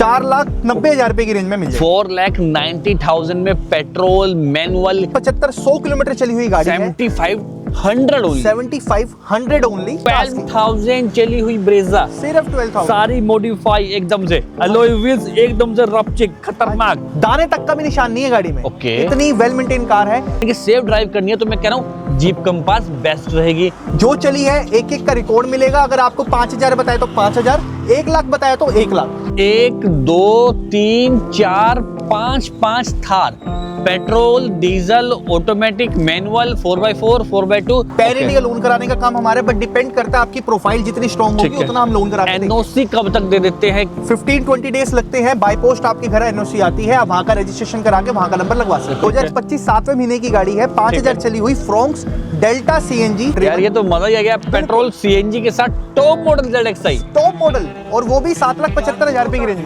4,90,000 रुपए की रेंज में मिल जाएगी। 4,90,000 में पेट्रोल मैनुअल 75-100 किलोमीटर चली हुई गाड़ी है। 7,500 ओनली। 7,500 ओनली। 12,000 चली हुई ब्रेजा, सिर्फ 12,000। सारी मॉडिफाई एकदम से, अलॉय व्हील्स एकदम से रपचिक खतरनाक, दाने तक का भी निशान नहीं है गाड़ी में। ओके। इतनी वेल मेंटेन कार है। देखिए सेफ ड्राइव करनी है तो मैं कह रहा हूँ जीप कंपास बेस्ट रहेगी। जो चली है एक एक का रिकॉर्ड मिलेगा। अगर आपको 5,000 बताए तो 5,000, 1 लाख बताया तो 1 lakh. 1 2 3 4 5 Thar, petrol diesel automatic manual 4x4 4x2। Pan India loan कराने का काम हमारे पर डिपेंड करता है। आपकी प्रोफाइल जितनी स्ट्रॉन्ग होगी उतना हम लोन कराते हैं। एनओसी कब तक दे देते हैं? 15-20 डेज लगते हैं। बाय पोस्ट आपके घर एनओसी आती है, आप वहां का रजिस्ट्रेशन करा के वहां का नंबर लगवा सकते हैं। 2025 7वें महीने की गाड़ी है। 5,000 चली हुई फ्रोंक्स डेल्टा सीएनजी। यार ये तो मजा ही आ गया, पेट्रोल सीएनजी के साथ top model ZXi, top model, और वो भी 7,75,000 रुपए की रेंज में।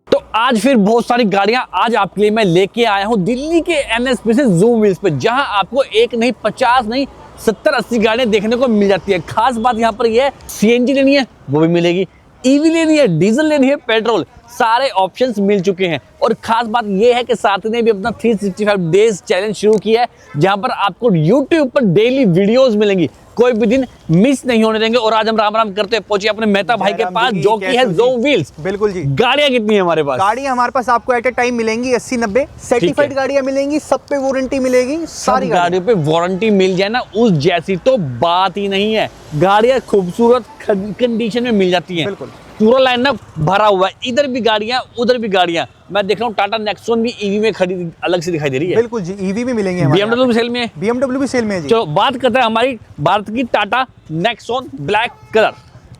तो आज फिर बहुत सारी गाड़ियां आज आपके लिए मैं लेके आया हूं दिल्ली के NSP से ज़ूम व्हील्स पे, जहां आपको एक नहीं 50 नहीं 70-80 गाड़ियां देखने को मिल जाती है। खास बात यहां पर यह है, सीएनजी लेनी है वो भी मिलेगी, ईवी लेनी है, डीजल लेनी है, पेट्रोल, सारे ऑप्शंस मिल चुके हैं। और खास बात यह है कि साथ ने भी अपना 365 डेज चैलेंज शुरू किया है, जहां पर आपको YouTube पर डेली वीडियोस मिलेंगी, कोई भी दिन मिस नहीं होने देंगे। और आज हम राम राम करते पहुंचे अपने मेहता भाई के पास, जो कि है ज़ूम व्हील्स। बिल्कुल जी। गाड़ियां कितनी है हमारे पास? गाड़ियां हमारे पास आपको एट ए टाइम मिलेंगी 80-90 सर्टिफाइड गाड़ियां मिलेंगी, सब पे वारंटी मिलेगी। सारी गाड़ियों पे वारंटी मिल जाए ना, उस जैसी तो बात ही नहीं है। गाड़ियां खूबसूरत कंडीशन में मिल जाती हैं, बिल्कुल। पूरा लाइनअप भरा हुआ है, इधर भी गाड़ियां उधर भी गाड़ियां। मैं देख रहा हूँ टाटा नेक्सॉन भी ईवी में खड़ी अलग से दिखाई दे रही है। बिल्कुल जी, ईवी भी मिलेंगे। BMW भी सेल में है। BMW भी सेल में है जी। चलो बात करते हैं हमारी भारत की Tata Nexon black colour.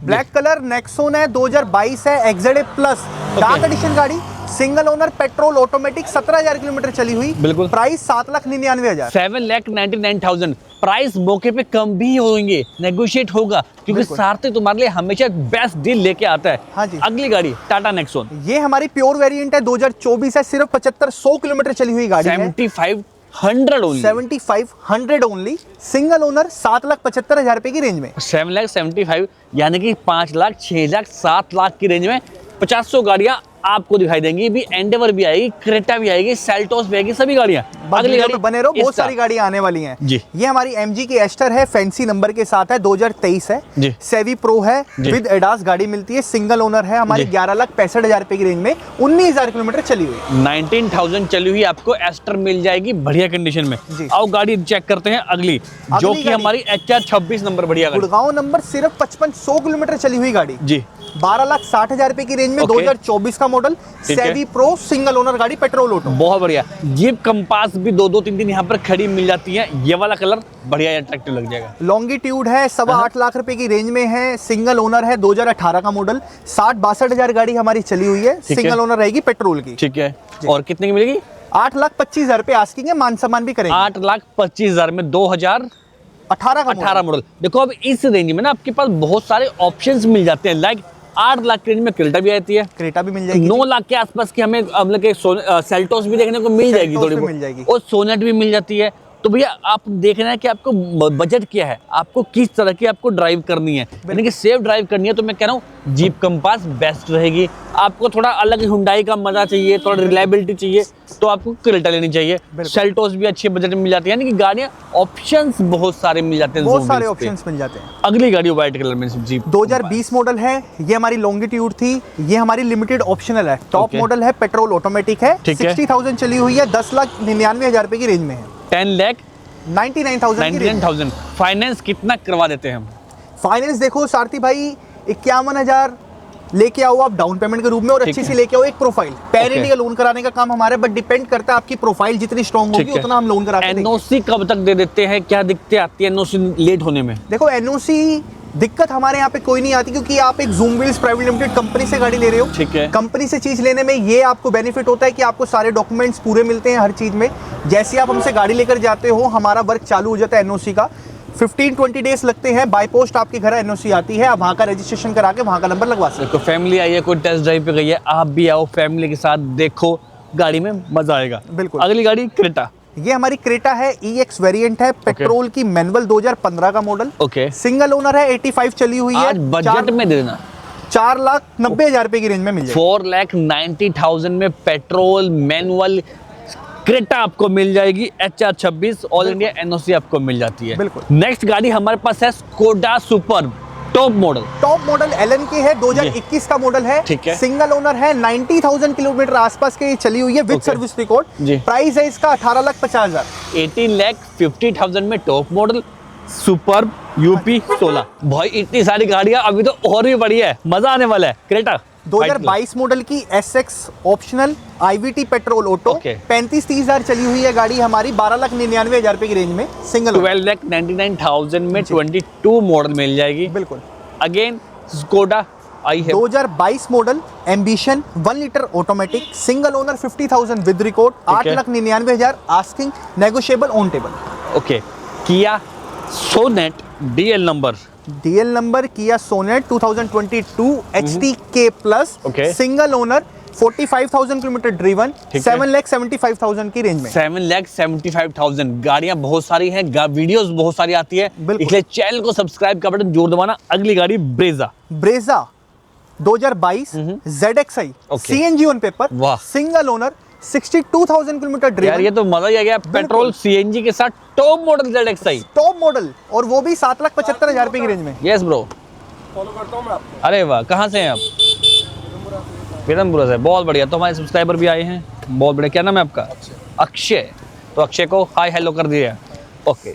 Black colour Nexon है, 2022 है, XZA प्लस डार्क एडिशन गाड़ी, single owner, petrol automatic, 17,000 kilometre चली हुई। बिल्कुल। प्राइस 7,99,000। 7,99,000। प्राइस मौके पे कम भी होंगे, नेगोशिएट होगा, क्योंकि सारथी तुम्हारे लिए हमेशा बेस्ट डील लेके आता है। हाँ जी। अगली गाड़ी टाटा नेक्सॉन, ये हमारी प्योर वेरिएंट है, 2024 है, सिर्फ 75-100 किलोमीटर चली हुई गाड़ी है। 7,500 ओनली। 7,500 ओनली, सिंगल ओनर, 7,75,000 रुपए की रेंज में। 7,75,000 यानी कि 5 लाख 6 लाख 7 लाख की रेंज में 50 गाड़ियां आपको दिखाई देंगी। भी एंडेवर भी आएगी, क्रेटा भी आएगी, सेल्टोस भी आएगी, सभी गाड़ियां। अगली गाड़ी बने रहो, बहुत सारी गाड़ियां आने वाली हैं जी। ये हमारी MG की एस्टर है, फैंसी नंबर के साथ है, 2023 है जी। सेवी प्रो है, विद एडास गाड़ी मिलती है, सिंगल ओनर है हमारी, 11,65,000 रुपए की रेंज में, 19,000 किलोमीटर चली हुई। 19,000 चली हुई आपको एस्टर मिल जाएगी बढ़िया कंडीशन में। आओ गाड़ी चेक करते हैं अगली, जो कि हमारी HR 26 नंबर बढ़िया गाड़ी, गुड़गांव नंबर, सिर्फ 55-100 किलोमीटर चली हुई गाड़ी जी। 12,60,000 रुपए की रेंज में, 2024 का मॉडल, सेवी प्रो, सिंगल ओनर गाड़ी, पेट्रोल ऑटो। बहुत बढ़िया। जीप कंपास भी 2-2 3-3 यहाँ पर खड़ी मिल जाती है। ये वाला कलर बढ़िया अट्रैक्टिव लग जाएगा। लॉन्गिट्यूड है, 8.25 लाख रुपए की रेंज में है, सिंगल ओनर है, 2018 का मॉडल, 60-62,000 गाड़ी हमारी चली हुई है, सिंगल ओनर रहेगी, पेट्रोल की। ठीक है। और कितने की मिलेगी? 8,25,000 रुपए आस्किंग है, मान सम्मान भी करेंगे। 8,25,000 में 2018 मॉडल। देखो अब इस रेंज में ना आपके पास बहुत सारे ऑप्शंस मिल जाते हैं। लाइक 8 लाख की रेंज में क्रेटा भी आती है, क्रेटा भी मिल जाएगी। 9 लाख के आसपास की हमें मतलब सेल्टोस भी देखने को मिल जाएगी, थोड़ी मिल जाएगी, और सोनेट भी मिल जाती है। तो भैया आप देख रहे हैं कि आपको बजट क्या है, आपको किस तरह की आपको ड्राइव करनी है, यानी कि सेफ ड्राइव करनी है, तो मैं कह रहा हूँ जीप कंपास बेस्ट रहेगी। आपको थोड़ा अलग हुंडई का मजा चाहिए, थोड़ा रिलायबिलिटी चाहिए, तो आपको क्रेटा लेनी चाहिए। सेल्टोस भी अच्छे बजट में मिल जाती है, यानी कि गाड़ियाँ ऑप्शंस बहुत सारे मिल जाते हैं, बहुत सारे ऑप्शंस मिल जाते हैं। अगली गाड़ी व्हाइट कलर में जीप 2020 मॉडल है, ये हमारी लॉन्गिट्यूड थी, ये हमारी लिमिटेड ऑप्शनल है, टॉप मॉडल है, पेट्रोल ऑटोमेटिक है, 60,000 चली हुई है, 10,99,000 रुपए की रेंज में है। 10,99,000। फाइनेंस कितना करवा देते हैं हम? फाइनेंस देखो सारथी भाई, 51,000 लेके आओ आप डाउन पेमेंट के रूप में, और अच्छी सी लेके आओ एक प्रोफाइल। पैन इंडिया लोन कराने का काम हमारे पर डिपेंड करता है, आपकी प्रोफाइल जितनी स्ट्रॉन्ग होगी उतना हम लोन कराते हैं। एनओसी कब तक दे देते हैं, क्या दिक्कतें आती है एनओसी लेट होने में? देखो एनओसी दिक्कत हमारे यहाँ पे कोई नहीं आती, क्योंकि आप एक zoom wheels private limited company से गाड़ी ले रहे हो। ठीक है। कंपनी से चीज लेने में ये आपको बेनिफिट होता है कि आपको सारे डॉक्यूमेंट्स पूरे मिलते हैं हर चीज में। जैसे आप हमसे गाड़ी लेकर जाते हो, हमारा वर्क चालू हो जाता है एनओसी का। 15-20 डेज लगते हैं, बाय पोस्ट आपके घर एनओसी आती है, आप वहाँ का रजिस्ट्रेशन करा के वहाँ का नंबर लगवा सकते हो। फैमिली आई है, कोई टेस्ट ड्राइव पे गई है, आप भी आओ फैमिली के साथ, देखो गाड़ी में मजा आएगा। बिल्कुल। अगली गाड़ी क्रेटा ये हमारी क्रेटा है, EX वेरिएंट है, पेट्रोल की मैनुअल 2015 का मॉडल। ओके, सिंगल ओनर है, 85 चली हुई है। आज बजट में दे देना 4,90,000 रुपए की रेंज में मिल जाएगी। 4,90,000 में पेट्रोल मैनुअल क्रेटा आपको मिल जाएगी। HR26 ऑल इंडिया NOC आपको मिल जाती है। बिल्कुल। नेक्स्ट गाड़ी हमारे पास है Skoda super top model. Top model LN की है, 2021 का मॉडल है। ठीक है। सिंगल ओनर है, 90,000 किलोमीटर आसपास की चली हुई है विद ओके। Service record. जी। प्राइस है इसका 18,50,000। 18,50,000 में टॉप मॉडल सुपर UP 16। भाई इतनी सारी गाड़ियां, अभी तो और भी बढ़िया है, मजा आने वाला है। क्रेटा 2022 मॉडल की SX optional IVT petrol auto, okay. 35-30,000 चली हुई है गाड़ी हमारी, 12,99,000 रुपए की रेंज में सिंगल। 12,99,000 में 22 मॉडल मिल जाएगी। बिल्कुल। अगेन स्कोडा आई है 2022 model Ambition 1 litre automatic, single owner, 50,000 with record, है। 8,99,000 asking, negotiable on table. Okay. Kia Sonet DL number, DL number Kia Sonet 2022 HTK plus, okay. Single owner, 45,000 kilometre driven, ठीक है। 7,75,000 की range में। 7,75,000। गाड़ियां बहुत सारी हैं, वीडियोस बहुत सारी आती है, बिल्कुल। इसलिए चैनल को सब्सक्राइब का बटन जोर दबाना। अगली गाड़ी Brezza Brezza 2022 ZXi okay. CNG on paper, वाह। सिंगल ओनर, 62,000 किलोमीटर यार, ड्रिवन, ये तो मजा ही आ गया। पेट्रोल CNG के साथ top model ZXi। Top model, और वो भी 7,75,000 रुपए की रेंज में। यस ब्रो, फॉलो करता हूँ मैं आपको। अरे वाह, कहाँ से हैं आप? पीरमपुरा से, बहुत बढ़िया। तो हमारे सब्सक्राइबर भी आए हैं, बहुत बढ़िया। क्या नाम है आपका? अक्षय। तो अक्षय को हाय हेलो कर दिया। ओके,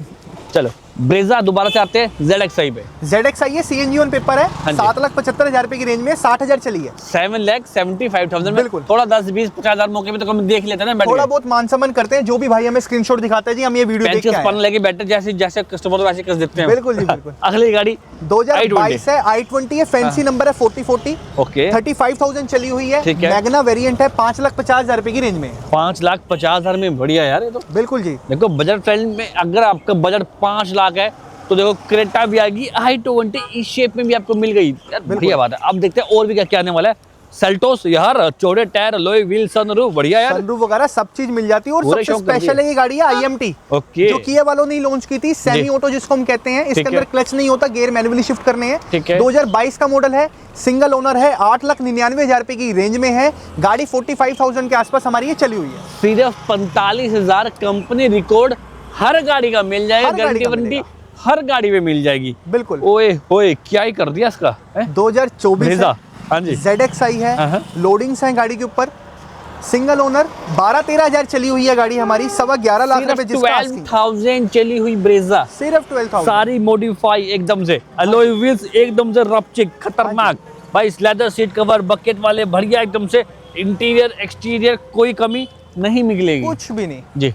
चलो ब्रेजा दोबारा से आते हैं ZXi पे। ZXi है, CNG ऑन पेपर है, हाँ जी। 7,75,000 रुपए की रेंज में, 60,000 चली है। 7,75,000 में बिल्कुल। थोड़ा 10-20-50,000 मौके पे तो हम देख लेते हैं ना, बैठ थोड़ा के। बहुत मान सम्मान करते हैं, जो भी भाई हमें स्क्रीनशॉट दिखाता है जी, हम ये वीडियो देख के पेंसिल आए पन हैं। लेके बैठे, जैसे जैसे कस्टमर वैसे कर देते हैं। बिल्कुल जी, बिल्कुल। अगली गाड़ी 2022 है, i20 है, फैंसी नंबर है 4040, ओके। 35,000 चली हुई है। ठीक है। मैग्ना वेरिएंट है, 5,50,000 रुपए की रेंज में। 5,50,000 में बढ़िया यार ये तो। बिल्कुल जी। देखो बजट फ्रेंड में, अगर आपका बजट 5 लाख है तो देखो क्रेटा भी आएगी, i20 इस शेप में भी आपको मिल गई यार, बढ़िया बात है। अब देखते हैं और भी क्या क्या आने वाला है। सेल्टोस यार, चौड़े टायर, अलॉय व्हील, सनरूफ, बढ़िया यार। सनरूफ वगैरह सब चीज मिल जाती है, और पूरे सबसे शौक कर स्पेशल दिए। है ये गाड़ी है IMT, ओके। जो किया वालों ने लॉन्च की थी, सेमी ऑटो जिसको हम कहते हैं। इसके ठीक है। अंदर क्लच नहीं होता, गियर मैनुअली शिफ्ट करने हैं। ठीक है। 2022 का मॉडल है, सिंगल ओनर है, 8,99,000 रुपए की रेंज में है गाड़ी। 45,000 के आसपास हमारी ये चली हुई है। सिर्फ 45,000 कंपनी रिकॉर्ड हर गाड़ी का मिल जाएगा, हर गाड़ी गारंटी का वारंटी मिलेगा। हर गाड़ी में मिल जाएगी। बिल्कुल। ओए होए, क्या ही कर दिया इसका। 2024 ब्रेजा, है, हाँ जी। ZXi है, हाँ। लोडिंग्स हैं गाड़ी के ऊपर, सिंगल ओनर, 12-13,000 चली हुई है गाड़ी हमारी, 11.25 लाख रुपए सिर्फ जिसका asking। 12,000 चली हुई ब्रेजा, सिर्फ 12,000। सारी मॉडिफाई एकदम से, अलॉय व्हील्स एकदम से रपचिक खतरनाक भाई, लेदर सीट कवर, बकेट वाले, बढ़िया एकदम से। इंटीरियर एक्सटीरियर कोई कमी नहीं मिलेगी, कुछ भी नहीं। जी।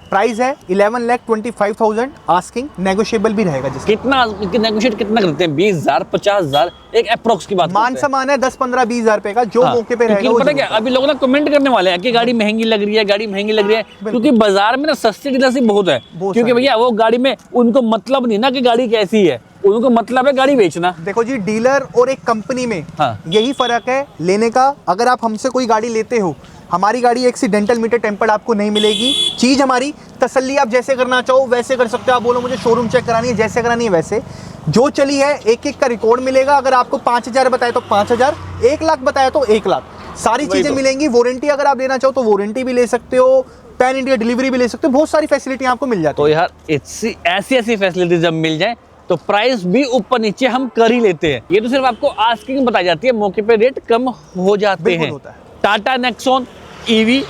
प्राइस है 11,25,000 आस्किंग, नेगोशिएबल भी रहेगा जिसका। कितना नेगोशिएट कितना करते हैं? 20,000 50,000 एक अप्रोक्स की बात मान करते हैं। सम्मान है 10-15-20,000 रुपए का, जो हाँ, मौके पे रहेगा क्योंकि वो पता क्या, जरूर अभी लोग ना कमेंट करने वाले हैं कि गाड़ी महंगी लग रही है, गाड़ी महंगी लग रही है, क्योंकि बाजार में ना सस्ती डीलरशिप बहुत है। बहुत क्योंकि सारी। भैया वो गाड़ी में उनको मतलब नहीं ना कि गाड़ी कैसी है, उनको मतलब है गाड़ी बेचना। देखो जी, डीलर और एक कंपनी में हाँ। यही फर्क है लेने का। अगर आप हमसे कोई गाड़ी लेते हो, हमारी गाड़ी एक्सीडेंटल मीटर टेम्पर्ड आपको नहीं मिलेगी। चीज़ हमारी तसल्ली, आप जैसे करना चाहो वैसे कर सकते हो। आप बोलो मुझे शोरूम चेक करानी है, जैसे करानी है वैसे, जो चली है एक एक का रिकॉर्ड मिलेगा। अगर आपको 5,000 बताए तो 5,000, 1 लाख बताया तो 1 लाख, सारी वही चीज़ें तो। मिलेंगी। वारंटी अगर आप लेना चाहो तो वारंटी भी ले सकते हो, पैन इंडिया डिलीवरी भी ले सकते हो, बहुत सारी फैसिलिटी आपको मिल जाती तो है। यार ऐसी ऐसी फैसिलिटी जब मिल जाए तो प्राइस भी ऊपर नीचे हम कर ही लेते हैं। ये तो सिर्फ आपको आस्किंग बताई जाती है, मौके पे रेट कम हो जाते बिल्कुल हैं। होता है। Tata Nexon EV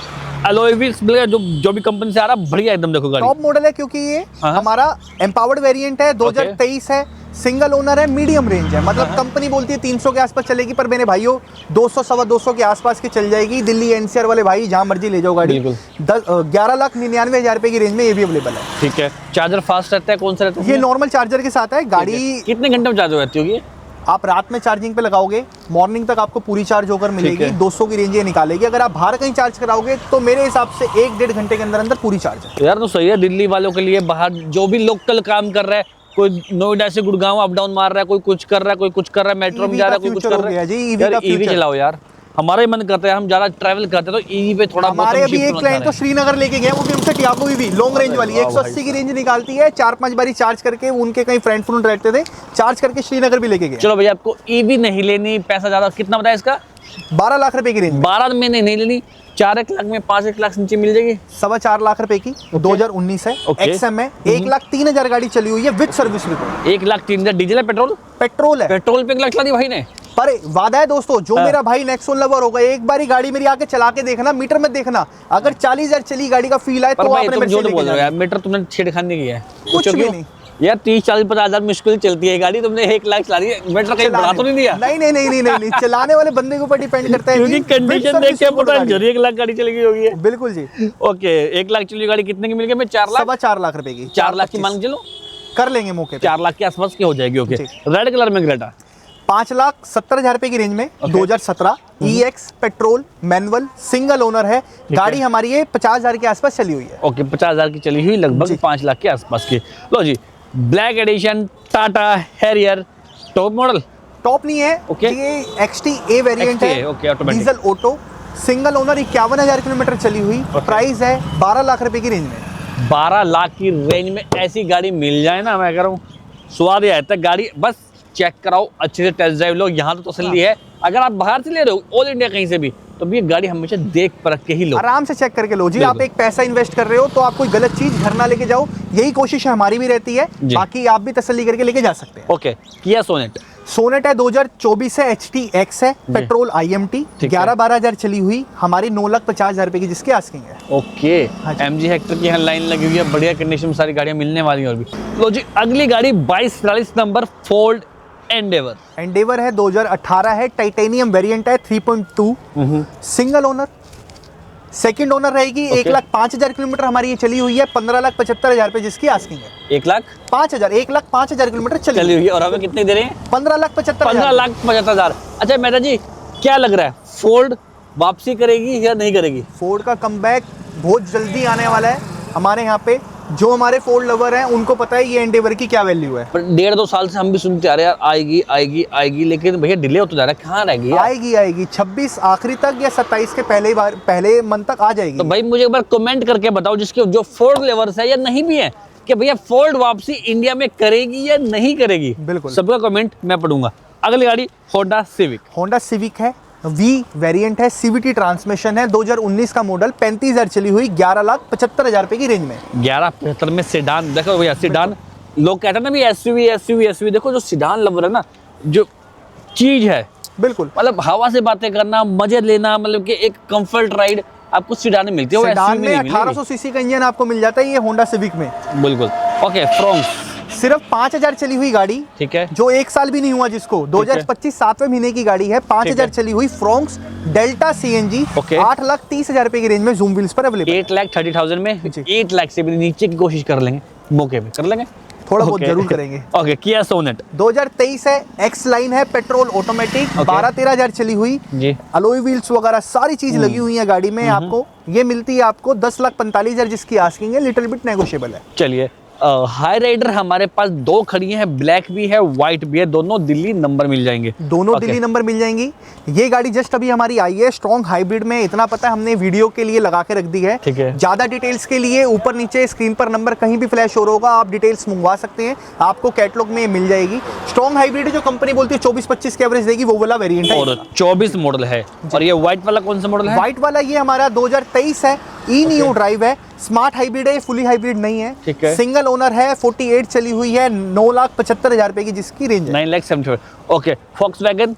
alloy wheels जो भी कंपनी से आ रहा, बढ़िया एकदम। देखो गाड़ी टॉप मॉडल है, क्योंकि ये हाँ। हमारा एम्पावर्ड वेरिएंट है, 2023 है, सिंगल ओनर है, मीडियम रेंज है। मतलब कंपनी बोलती है 300 के आसपास चलेगी, पर मेरे भाइयों 200 सवा 200 के आसपास की चल जाएगी। दिल्ली NCR वाले भाई जहां मर्जी ले जाओ गाड़ी। बिल्कुल। 11,99,000 रुपए की रेंज में ये भी अवेलेबल है। ठीक है। चार्जर फास्ट रहता है? कौन सा रहता है? ये नॉर्मल चार्जर के साथ है गाड़ी। कितने घंटे में चार्ज हो जाती होगी? आप रात में चार्जिंग पे लगाओगे, मॉर्निंग तक आपको पूरी चार्ज होकर मिलेगी। है। 200 की रेंज ये निकालेगी। अगर आप बाहर कहीं चार्ज कराओगे तो मेरे हिसाब से 1-1.5 घंटे के अंदर अंदर पूरी चार्ज है। तो यार तो सही है, दिल्ली वालों के लिए, बाहर जो भी लोकल काम कर रहा है, कोई नोएडा से गुड़गांव अप डाउन मार रहा है, कोई कुछ कर रहा है, कोई कुछ कर रहा है, मेट्रो में जा रहा है, कोई कुछ कर रहा है, जी, EV यार का EV फ्यूचर। चलाओ यार। हमारा ही मन करता है, हम ज्यादा ट्रैवल करते हैं तो ईवी पे थोड़ा बहुत हमारे हम अभी shift एक होना क्लाइंट चाह तो श्रीनगर लेके गए, वो भी हमसे टियागो भी लॉन्ग रेंज वाली वाह 180 की रेंज निकालती है, 4-5 बारी चार्ज करके, उनके कहीं फ्रेंड फ्रेंड रहते थे, चार्ज करके श्रीनगर भी लेके रहे गए। हैं। चलो भैया, आपको ईवी नहीं लेनी, पैसा ज्यादा, कितना बताया इसका? 12 लाख रुपए की रेंज में 12 में नहीं लेनी, 4 लाख में, 5 लाख नीचे मिल जाएगी। 4.25 लाख रुपए की 2019 है, Okay. XM है, 1,03,000 गाड़ी चली हुई है विद सर्विस रिपोर्ट। 1,03,000 डीजल है, पेट्रोल? पेट्रोल है, पेट्रोल पे 1 लाख चला दी भाई ने। पर वादा है दोस्तों, जो हाँ। मेरा भाई नेक्सॉन लवर होगा, एक बारी गाड़ी मेरी आके चला के देखना, मीटर में देखना, अगर 40,000 चली गाड़ी का फील आए पर तो भाई आपने तुम मेरे से झूठ लेके बोल रहे हो जाना। यार, मीटर तुमने छेड़खानी की है। कुछ पूछो भी क्यों? नहीं। यार 30, 40, 50 हजार मुश्किल चलती है गाड़ी, तुमने 1 लाख चला दी है, मीटर कहीं बढ़ा तो नहीं दिया? नहीं, चलाने वाले बंदे के ऊपर डिपेंड करता है क्योंकि जी, कंडीशन with देख के service पता report गाड़ी। 1 लाख गाड़ी चली गई होगी। बिल्कुल जी, ओके, 1 लाख चली गाड़ी कितने की मिल गई? मैं 4 लाख, 4.25 लाख रुपए की, 4 लाख की मान के चलो, कर लेंगे मौके पे। 4 लाख के आसपास की हो जाएगी। ओके, जी। रेड कलर में ग्रेटा, 5,70,000 रुपए की रेंज में 2017 EX petrol manual single owner है, गाड़ी हमारी ये 50,000 के आसपास चली हुई है। ओके, 50,000 की चली हुई, लगभग जी। 5 लाख के आसपास की। लो जी, black edition Tata Harrier, top model. Top नहीं है, Okay. ये XT-A वेरिएंट XT है, okay, automatic। Diesel auto, single owner, 51,000 kilometre चली हुई, प्राइस है 12 लाख रुपए की रेंज में। 12 लाख की रेंज में ऐसी गाड़ी मिल जाए ना, मैं कह रहा हूँ स्वाद ही आता है। गाड़ी बस चेक कराओ, अच्छे से टेस्ट ड्राइव लो, यहाँ तो तसल्ली है। अगर आप बाहर से ले रहे हो, ऑल इंडिया कहीं से भी, तो भी ये गाड़ी हमेशा देख परख के ही लो। आराम से चेक करके लो जी। बिल्कुल। आप एक पैसा इन्वेस्ट कर रहे हो तो आप कोई गलत चीज घर ना लेके जाओ, यही कोशिश हमारी भी रहती है। जी। बाकी आप भी तसल्ली करके लेके जा सकते हैं। ओके, किया सोनेट, सोनेट है, 2024 है, HT-X है, पेट्रोल IMT, ठीक है। 11-12 हजार चली हुई, हमारी 9,50,000 रुपए की जिसकी आस्किंग है। ओके। हाँ जी। MG हेक्टर की यहाँ लाइन लगी हुई है, बढ़िया कंडीशन में सारी गाड़ियाँ मिलने वाली हैं। और भी लो जी, अगली गाड़ी 2243 नंबर फोर्ड एंडेवर। एंडेवर है, 2018 है, टाइटेनियम वेरिएंट है, 3.2 सिंगल ओनर, सेकंड ओनर रहेगी। Okay. 1,05,000 किलोमीटर हमारी ये चली हुई है, 15,75,000 रुपए जिसकी आस्किंग है। 1 लाख 5,000, 1,05,000 किलोमीटर चली चली हुई है, और हमें कितने दे रहे हैं? 15,75,000। 15,75,000। अच्छा मेहता जी, क्या लग रहा है, फोर्ड वापसी करेगी या नहीं करेगी? फोर्ड का कमबैक बहुत जल्दी आने वाला है हमारे यहाँ पे। जो हमारे फोर्ड लवर हैं उनको पता है ये एंडेवर की क्या वैल्यू है। पर 1.5-2 साल से हम भी सुनते आ रहे हैं यार, आएगी आएगी आएगी, लेकिन भैया डिले होता जा रहा है, कहाँ रहेगी यार? आएगी 26 आखिरी तक या 27 के पहले मंथ तक आ जाएगी। तो भाई मुझे एक बार कमेंट करके बताओ, जिसके जो फोर्ड लेवर्स है या नहीं भी है, कि भैया फोर्ड वापसी इंडिया में करेगी या नहीं करेगी। बिल्कुल। सबका कमेंट मैं पढ़ूंगा। अगली गाड़ी होंडा सिविक। होंडा सिविक है, V वेरिएंट है, CVT ट्रांसमिशन है, 2019 का मॉडल, 35,000 चली हुई, 11,75,000 रुपए की रेंज में। 11,75 में सेडान। देखो भैया सेडान, लोग कहते हैं ना भी SUV, देखो जो सेडान लवर है ना, जो चीज है, बिल्कुल। मतलब हवा से बातें करना, मजे लेना, मतलब कि एक कंफर्ट राइड आपको सेडान में मिलती है, वो सेडान SUV में नहीं मिलेगी। 1800 सीसी का इंजन आपको मिल जाता है ये होंडा सिविक में। बिल्कुल। ओके, फ्रॉन्क्स, सिर्फ 5,000 चली हुई गाड़ी, ठीक है, जो 1 साल भी नहीं हुआ जिसको, 2025 7वें महीने की गाड़ी है, 5,000 चली हुई, फ्रॉन्क्स डेल्टा CNG, Okay. 8,30,000 रुपए की रेंज में जूम व्हील्स पर अवेलेबल। 8,30,000 में जी। 8 लाख से भी नीचे की कोशिश कर लेंगे, मौके पे कर लेंगे, थोड़ा बहुत Okay. जरूर करेंगे। ओके, किया सोनेट 2023 है, X लाइन है, पेट्रोल ऑटोमेटिक, Okay. 12-13,000 चली हुई, जी। अलॉय व्हील्स वगैरह सारी चीज लगी हुई है गाड़ी में। आपको ये मिलती है आपको 10,45,000 जिसकी आस्किंग है, लिटिल बिट नेगोशिएबल है। चलिए, हाई राइडर हमारे पास 2 खड़ी हैं, ब्लैक भी है व्हाइट भी है, दोनों दिल्ली नंबर मिल जाएंगे। दोनों Okay. दिल्ली नंबर मिल जाएंगी। ये गाड़ी जस्ट अभी हमारी आई है, स्ट्रॉन्ग हाइब्रिड में, इतना पता है हमने वीडियो के लिए लगा के रख दी है। ठीक है। ज्यादा डिटेल्स के लिए ऊपर नीचे स्क्रीन पर नंबर कहीं भी फ्लैश हो रहा होगा, आप डिटेल्स मंगवा सकते हैं, आपको कैटलॉग में मिल जाएगी। स्ट्रॉन्ग हाइब्रिड जो कंपनी बोलती है 24-25 की एवरेज देगी, वो वाला वेरिएंट है। और 24 मॉडल है। और ये व्हाइट वाला कौन सा मॉडल है? व्हाइट वाला ये हमारा 2023 है, नियो ड्राइव है, स्मार्ट हाइब्रिड है, फुली हाइब्रिड नहीं है, ठीक है। सिंगल ओनर है, 48 चली हुई है, 9,75,000 रुपए की जिसकी रेंज है। 9,70,000। Okay, Volkswagen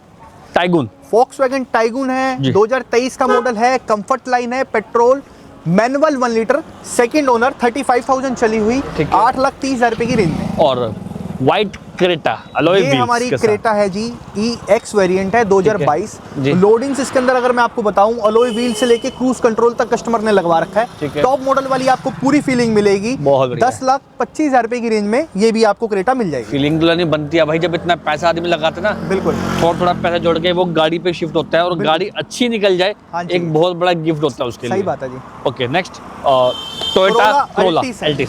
tycoon. Volkswagen tycoon है, जी। 2023 का मॉडल है, कंफर्ट लाइन है, petrol manual 1 litre, second owner, 35,000 चली हुई, ठीक है। 8,30,000 रुपए की रेंज में। और व्हाइट क्रेटा अलॉय ये व्हील्स हमारी के साथ। क्रेटा है जी, EX वेरिएंट है, 2022। जी। लोडिंग्स इसके अंदर अगर मैं आपको बताऊं, अलॉय व्हील से लेके क्रूज कंट्रोल तक कस्टमर ने लगवा रखा ठीक है। है। टॉप मॉडल वाली आपको पूरी फीलिंग मिलेगी। बहुत बढ़िया। 10,25,000 रुपए की रेंज में ये भी आपको क्रेटा मिल जाएगी। फीलिंग दुल्हन बनती है भाई, जब इतना पैसा आदमी लगाते ना, बिल्कुल। थोड़ा थोड़ा पैसा जोड़ के वो गाड़ी पे शिफ्ट होता है, और गाड़ी अच्छी निकल जाए, हाँ जी। एक बहुत बड़ा गिफ्ट होता है उसके लिए। सही बात है जी। Okay, next Toyota Corolla Corolla Altis है।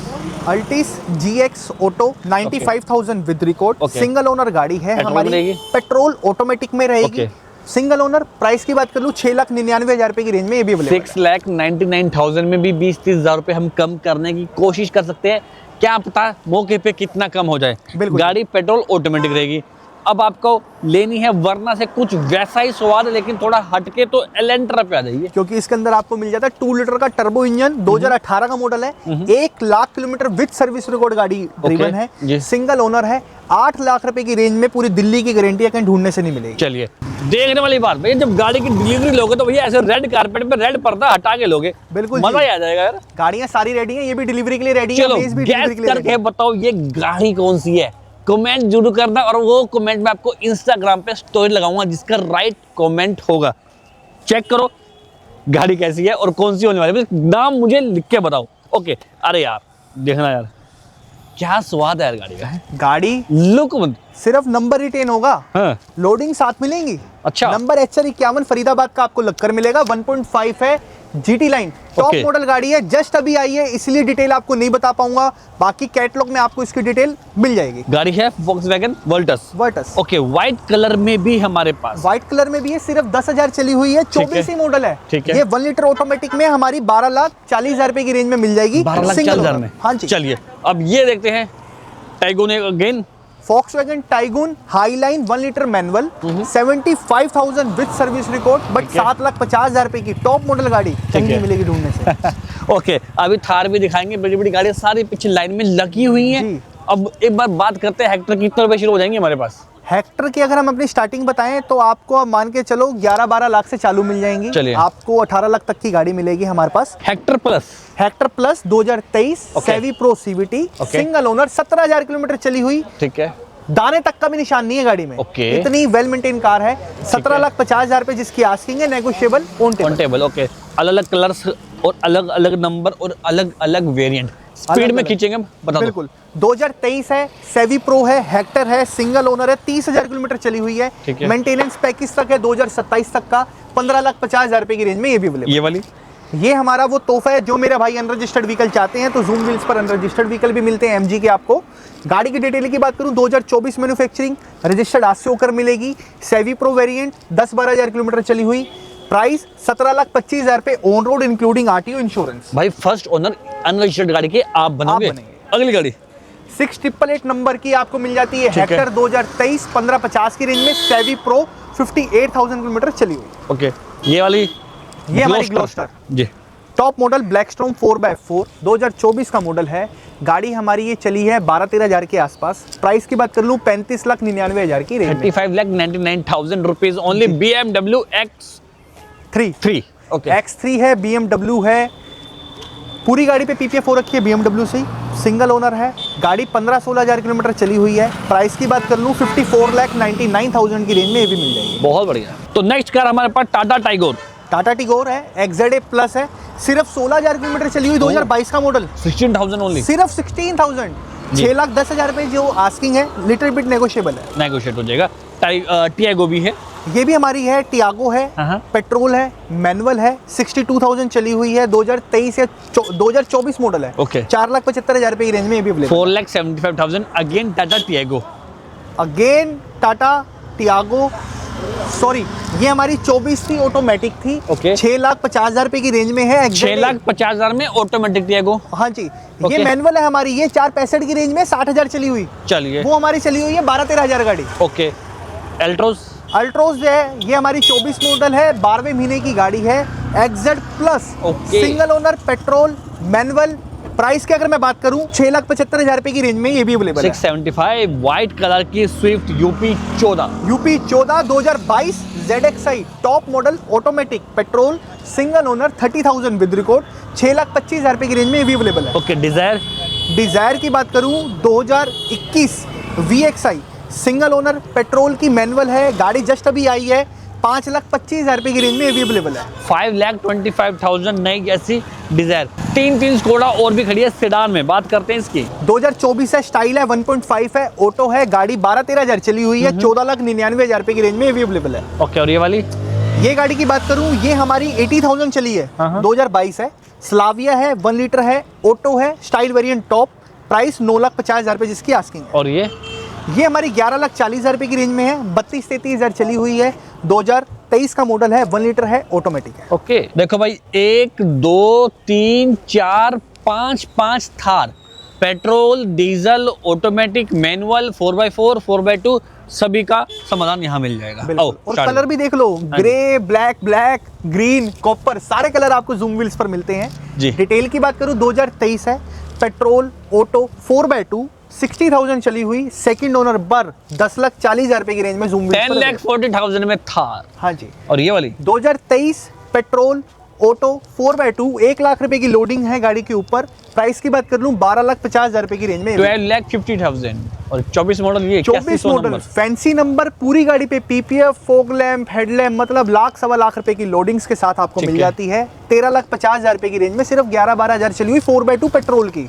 Altis GX auto, 95,000 with record, Okay. Single owner गाड़ी है पेट्रोल हमारी, में रहेगी? पेट्रोल ऑटोमेटिक में रहेगी। Okay. सिंगल ओनर, प्राइस की बात कर लूँ 6,99,000 रुपए की रेंज में ये भी अवेलेबल है। 6,99,000 में भी 20-30 हज़ार रुपये हम कम करने की कोशिश कर सकते हैं। क्या पता मौके पे कितना कम हो जाए। बिल्कुल। गाड़ी पेट्रोल ऑटोमेटिक रहेगी। अब आपको लेनी है वरना से कुछ वैसा ही स्वाद, लेकिन थोड़ा हटके, तो एलेंट्रा पे आ जाइए। क्योंकि इसके अंदर आपको मिल जाता है 2 लीटर का टर्बो इंजन, 2018 का मॉडल है, 1 lakh kilometre with service record गाड़ी ड्रिवन है, जी। सिंगल ओनर है, 8 लाख रुपए की रेंज में पूरी दिल्ली की गारंटी है, कहीं ढूंढने से नहीं मिलेगी। चलिए, देखने वाली बात भैया, जब गाड़ी की डिलीवरी लोगे तो भैया ऐसे रेड कारपेट पे रेड पर्दा हटा के लोगे, बिल्कुल मजा जी। ही आ जाएगा यार। गाड़ियां सारी रेडी हैं, ये भी डिलीवरी के लिए रेडी है, चलो बेस भी डिलीवरी के गैस लिए ready करके बताओ ये गाड़ी कौन सी है। कमेंट जरूर करना, और वो कमेंट में आपको इंस्टाग्राम पे स्टोरी लगाऊंगा जिसका राइट कमेंट होगा। चेक करो गाड़ी कैसी है और कौन सी होने वाली है, बस नाम मुझे लिख के बताओ। ओके, अरे यार देखना यार, क्या स्वाद है यार गाड़ी का। है। गाड़ी लुक मत, सिर्फ नंबर रिटेन होगा, हाँ लोडिंग साथ मिलेंगी। अच्छा। नंबर HR 51 फरीदाबाद का आपको लगकर मिलेगा, 1.5 है, GT line top Okay. Model गाड़ी है, जस्ट अभी आई है, इसलिए डिटेल आपको नहीं बता पाऊंगा, बाकी कैटलॉग में आपको इसकी डिटेल मिल जाएगी। गाड़ी है Volkswagen Virtus. Virtus okay, white colour में भी हमारे पास, व्हाइट कलर में भी है, सिर्फ 10,000 चली हुई है, 24 ही मॉडल है। ठीक है। ये 1 लीटर ऑटोमेटिक में हमारी 12,40,000 रुपए की रेंज में मिल जाएगी, 12,40,000 में। हाँ जी। चलिए अब ये देखते हैं Taigun again. Volkswagen Taigun Highline 1 litre manual, 75,000 with service record, but 7,50,000 रुपए की टॉप मॉडल गाड़ी कहीं है। नहीं मिलेगी ढूंढने से। ओके, अभी थार भी दिखाएंगे, बड़ी बड़ी गाड़ियां सारी पीछे लाइन में लगी हुई हैं। जी। अब एक बार बात करते हैं हेक्टर की, कितने रुपए शुरू हो जाएंगे हमारे पास। हेक्टर की अगर हम अपनी स्टार्टिंग बताएं तो आपको अब मान के चलो 11-12 लाख से चालू मिल जाएंगी। चलिए। आपको 18 लाख तक की गाड़ी मिलेगी हमारे पास। Hector plus, Hector plus 2023 Okay. Savvy Pro CVT, Okay. Single owner, 17,000 kilometre चली हुई, ठीक है। दाने तक का भी निशान नहीं है गाड़ी में। Okay. इतनी वेल मेंटेन कार है। 17,50,000 रुपए जिसकी आस्किंग है, negotiable on table. On table. Okay, अलग अलग कलर्स और अलग अलग नंबर और अलग अलग वेरिएंट, स्पीड में अलग-अलग। खींचेंगे, बता दो। बिल्कुल। 2023 है, सेवी प्रो है, हेक्टर है, सिंगल ओनर है, 30,000 किलोमीटर चली हुई है, ठीक है। मेंटेनेंस पैकेज तक है 2027 तक का, 15,50,000 रुपए की रेंज में ये भी अवेलेबल। ये वाली ये हमारा वो तोहफा है, जो मेरे भाई अनरजिस्टर्ड व्हीकल चाहते हैं तो जूम व्हील्स पर अनरजिस्टर्ड व्हीकल भी मिलते हैं MG के। आपको गाड़ी की डिटेल की बात करूं, 2024 मैन्युफैक्चरिंग, रजिस्टर्ड आज से होकर मिलेगी, सेवी प्रो वेरिएंट, 10-12,000 किलोमीटर चली हुई, प्राइस 17,25,000 रुपए on road including RTO insurance. भाई, फर्स्ट ओनर अनरजिस्टर्ड गाड़ी के आप बनोगे। बनेंगे। अगली गाड़ी 6888 नंबर की आपको मिल जाती है, ठीक है। हेक्टर 2023 1550 की रेंज में, सेवी प्रो 58,000 किलोमीटर चली हुई। ओके, ये वाली ये हमारी ग्लोस्टर जी, टॉप मॉडल ब्लैकस्टॉर्म 4x4 2024 का मॉडल है। गाड़ी हमारी ये चली है 12-13,000 के आसपास। प्राइस की बात कर लूँ 35,99,000 की रेंज में। 35,99,000 rupees only. BMW X3। Okay, X3 है, BMW है, पूरी गाड़ी पे PPF हो रखी है BMW से, सिंगल ओनर है, गाड़ी 15-16,000 किलोमीटर चली हुई है। प्राइस की बात कर लूँ 54,99,000 की रेंज में ये भी मिल जाएगी। बहुत बढ़िया। तो नेक्स्ट कार हमारे पास टाटा टाइगोर टाटा टिगोर है, XZA प्लस है, सिर्फ 16,000 किलोमीटर चली हुई, 2022 का मॉडल, 16,000 ओनली, सिर्फ 16,000, जी। 6,10,000 रुपए जो आस्किंग है, लिटिल बिट नेगोशिएबल है। नेगोशिएट हो जाएगा। टियागो भी है, ये भी हमारी है, टियागो है, हाँ। पेट्रोल है, मैनुअल है, 62,000 चली हुई है, 2023 या 2024 मॉडल है। ओके। 4,75,000 रुपए की रेंज में ये भी available. 4,75,000 again Tata Tiago. Again Tata Tiago, sorry ये हमारी 24 थी, ऑटोमेटिक थी। ओके। 6,50,000 रुपए की रेंज में है। 6,50,000 में ऑटोमेटिक टियागो। हाँ जी। ओके। ये मैनुअल है हमारी, ये 465 की रेंज में 60,000 चली हुई। चलिए, वो हमारी चली हुई है 12-13,000 गाड़ी। ओके। एल्ट्रोस अल्ट्रोज जो है ये हमारी 24 मॉडल है, 12वें महीने की गाड़ी है, XZ plus, okay. Single owner, petrol, manual. Price की अगर मैं बात करूं 6,75,000 रुपए की रेंज में ये भी अवेलेबल है। 675 व्हाइट कलर की Swift UP 14। UP 14 2022 ZXi top model, automatic, petrol, single owner, 30,000 with record, 6,25,000 रुपए की रेंज में ये भी अवेलेबल है। ओके, डिजायर डिजायर की बात करूं 2021 VXi सिंगल ओनर, पेट्रोल की, मैनुअल है, गाड़ी जस्ट अभी आई है, 5,25,000 रुपए की रेंज में ये भी अवेलेबल है। 5,25,000 नई जैसी डिजायर। तीन स्कोडा और भी खड़ी है सेडान में, बात करते हैं इसकी। 2024 है, स्टाइल है, 1.5 है, ऑटो है, गाड़ी 12-13,000 चली हुई है, 14,99,000 रुपए की रेंज में ये भी अवेलेबल है। ओके, और ये वाली ये गाड़ी की बात करूं ये हमारी 80,000 चली है, 2022 है, स्लाविया है, 1 लीटर है, ऑटो है, स्टाइल वेरिएंट टॉप, प्राइस 9,50,000 रुपए जिसकी आस्किंग है। और ये हमारी 11,40,000 रुपए की रेंज में है, 32-33 हज़ार चली हुई है, 2023 का मॉडल है, 1 लीटर है, ऑटोमेटिक है। ओके देखो भाई 1 2 3 4 5 Thar, petrol, diesel, automatic, manual, 4x4, 4x2 सभी का समाधान यहाँ मिल जाएगा। बिल्कुल। और कलर भी देख लो, ग्रे, ब्लैक, ग्रीन, कॉपर, सारे कलर आपको जूम व्हील्स पर मिलते हैं जी। डिटेल की बात करूं 2023 है, पेट्रोल, ऑटो, 4x2, 60,000 चली हुई, सेकंड ओनर पर 10,40,000 रुपए की रेंज में जूम व्हील्स 10,40,000 में थार। हाँ जी। और ये वाली 2023 पेट्रोल, ऑटो, 4x2, 1 लाख रुपए की लोडिंग है गाड़ी के ऊपर। प्राइस की बात कर लूं 12,50,000 रुपए की रेंज में, 12,50,000। और 24 मॉडल, ये 24 मॉडल, फैंसी नंबर, पूरी गाड़ी पे पीपीएफ, फॉग लैंप, हेडलैम्प, मतलब लाख सवा लाख रुपए की लोडिंग्स के साथ आपको मिल जाती है। 13,50,000 रुपए की रेंज में, सिर्फ 11-12 हज़ार चली हुई 4x2 पेट्रोल की।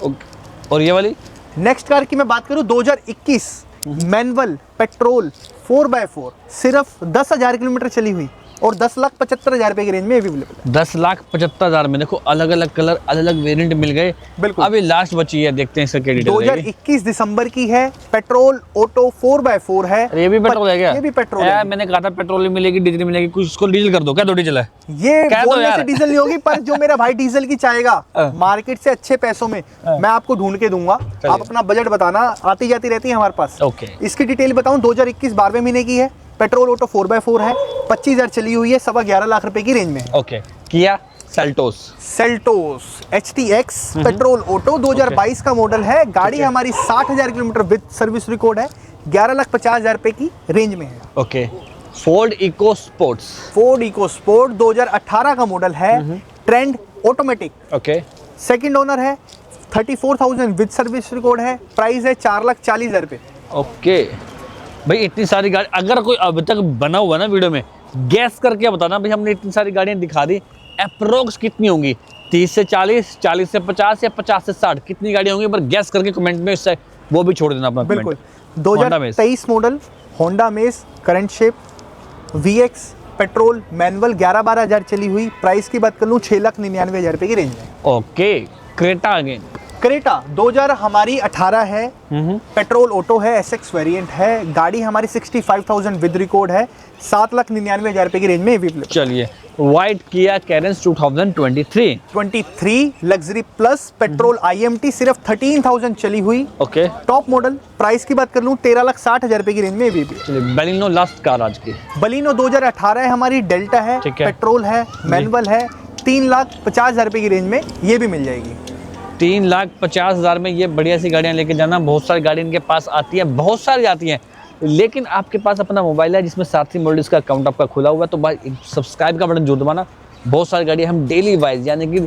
और ये वाली नेक्स्ट कार की मैं बात करूं 2021 मैनुअल पेट्रोल 4x4, सिर्फ 10,000 किलोमीटर चली हुई और 10,75,000 रुपए की रेंज में अवेलेबल है। 10,75,000 में देखो अलग अलग कलर, अलग अलग वेरिएंट मिल गए। बिल्कुल। अभी लास्ट बची है, देखते हैं इसका क्या डिटेल है। 2021 दिसंबर की है, पेट्रोल, ऑटो, 4x4 है। अरे ये भी पेट्रोल है क्या? ये भी पेट्रोल यार है। मैंने कहा था पेट्रोल भी मिलेगी, डीजल मिलेगी, कुछ इसको डीजल कर दो। क्या दो डीजल है? ये कह दो बोलने यार। से डीजल नहीं होगी, पर जो मेरा भाई डीजल की चाहेगा मार्केट से अच्छे पैसों में मैं आपको ढूंढ के दूंगा। आप अपना बजट बताना, आती जाती रहती है हमारे पास। ओके। इसकी डिटेल बताऊं 2021 12वें महीने की है, पेट्रोल, ऑटो, 4x4 है, 25,000 चली हुई है, 11.25 लाख रुपए की रेंज में है। Okay. Kia Seltos, Seltos HTX petrol, auto, 2022 का मॉडल है। गाड़ी हमारी 60,000 किलोमीटर विद सर्विस रिकॉर्ड है, 11,50,000 रुपए की रेंज में है। Okay. Ford Eco sports, Ford Eco sport 2018 का मॉडल है, trend automatic, okay. Second owner है, 34,000 विद सर्विस रिकॉर्ड है, प्राइस है 4,40,000 रुपए। ओके भाई इतनी सारी गाड़ी, अगर कोई अब तक बना हुआ ना वीडियो में, गैस करके बताना भाई, हमने इतनी सारी गाड़ियाँ दिखा दी, अप्रोक्स कितनी होंगी? 30 से 40, 40 से 50 या 50 से 60, कितनी गाड़ियाँ होंगी? पर गैस करके कमेंट में इससे वो भी छोड़ देना अपना। बिल्कुल। 2023 मॉडल होंडा मेज, current shape, VX petrol, manual, 11-12 हज़ार चली हुई। प्राइस की बात कर लूँ 6,99,000 रुपए की रेंज में। ओके। क्रेटा अगेन, क्रेटा 2000 हमारी 18 है, पेट्रोल, ऑटो है, SX वेरिएंट है। गाड़ी हमारी 65,000 विद रिकॉर्ड है, 7,99,000 रुपए की रेंज में अवेलेबल। चलिए white Kia Carens 2023, 23 luxury plus petrol IMT, सिर्फ 13,000 चली हुई, ओके। Top model. प्राइस की बात कर लूँ 13,60,000 रुपए की रेंज में अवेलेबल। चलिए बेलिनो लास्ट कार आज की, बलिनो 2018 है हमारी, डेल्टा है, ठीक है। पेट्रोल है, मैनुअल है, 3,50,000 रुपए की रेंज में ये भी मिल जाएगी। 3,50,000 में ये बढ़िया सी गाड़ियाँ लेके जाना। बहुत सारी गाड़ी इनके पास आती है, बहुत सारी आती हैं, लेकिन आपके पास अपना मोबाइल है जिसमें साथी मॉडल्स का अकाउंट आपका खुला हुआ है, तो भाई सब्सक्राइब का बटन जरूर दबाना। बहुत सारी गाड़ियाँ हम डेली वाइज, यानी कि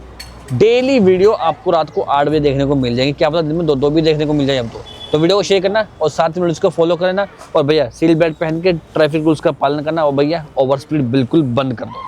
डेली वीडियो आपको रात को 8 बजे देखने को मिल जाएंगी। क्या पता दिन में 2 भी देखने को मिल जाए। अब तो वीडियो को शेयर करना और साथी मॉडल्स को फॉलो करना, और भैया सीट बेल्ट पहन के ट्रैफिक रूल्स का पालन करना, और भैया ओवर स्पीड बिल्कुल बंद कर दो।